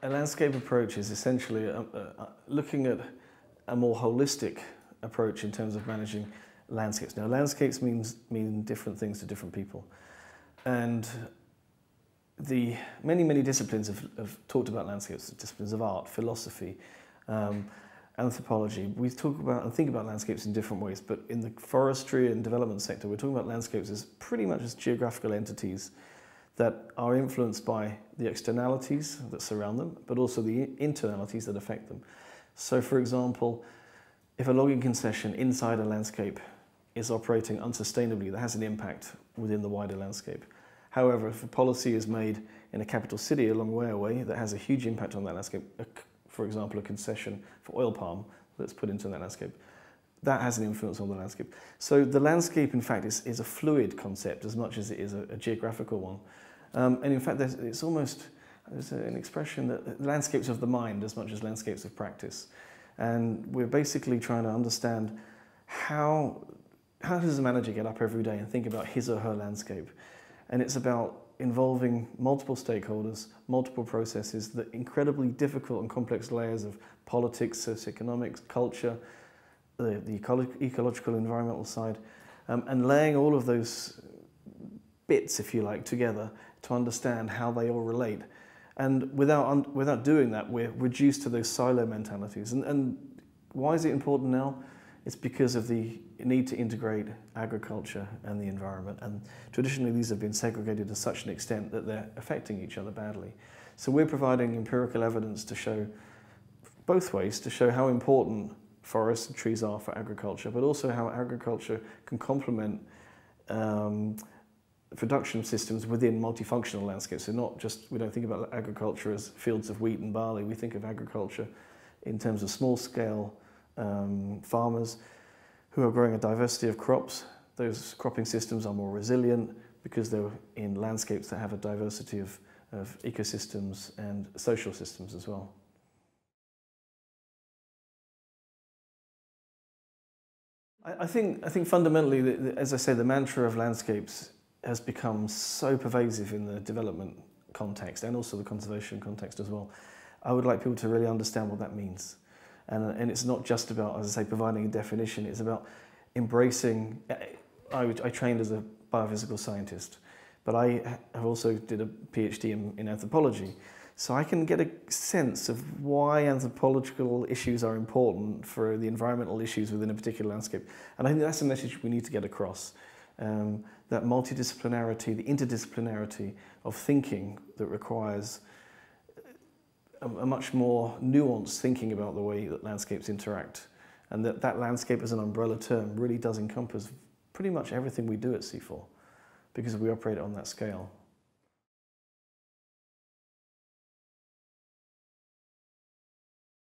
A landscape approach is essentially looking at a more holistic approach in terms of managing landscapes. Now, landscapes mean different things to different people. And the many disciplines have talked about landscapes, disciplines of art, philosophy, anthropology. We talk about and think about landscapes in different ways, but in the forestry and development sector, we're talking about landscapes as pretty much as geographical entities that are influenced by the externalities that surround them, but also the internalities that affect them. So, for example, if a logging concession inside a landscape is operating unsustainably, that has an impact within the wider landscape. However, if a policy is made in a capital city a long way away that has a huge impact on that landscape, for example, a concession for oil palm that's put into that landscape, that has an influence on the landscape. So the landscape, in fact, is a fluid concept as much as it is a geographical one. And in fact, there's an expression that landscapes of the mind as much as landscapes of practice. And we're basically trying to understand how does a manager get up every day and think about his or her landscape. And it's about involving multiple stakeholders, multiple processes, the incredibly difficult and complex layers of politics, socioeconomics, culture, the ecological, environmental side, and laying all of those bits, if you like, together to understand how they all relate. And without doing that, we're reduced to those silo mentalities. And why is it important now? It's because of the need to integrate agriculture and the environment. And traditionally, these have been segregated to such an extent that they're affecting each other badly. So we're providing empirical evidence to show both ways, to show how important forests and trees are for agriculture, but also how agriculture can complement production systems within multifunctional landscapes. So we don't think about agriculture as fields of wheat and barley. We think of agriculture in terms of small-scale farmers who are growing a diversity of crops. Those cropping systems are more resilient because they're in landscapes that have a diversity of ecosystems and social systems as well. I think fundamentally, as I say, the mantra of landscapes has become so pervasive in the development context and also the conservation context as well. I would like people to really understand what that means. And it's not just about, as I say, providing a definition, it's about embracing. I trained as a biophysical scientist, but I have also did a PhD in anthropology. So I can get a sense of why anthropological issues are important for the environmental issues within a particular landscape. And I think that's a message we need to get across. That multidisciplinarity, the interdisciplinarity of thinking that requires a much more nuanced thinking about the way that landscapes interact. And that landscape as an umbrella term really does encompass pretty much everything we do at C4 because we operate on that scale.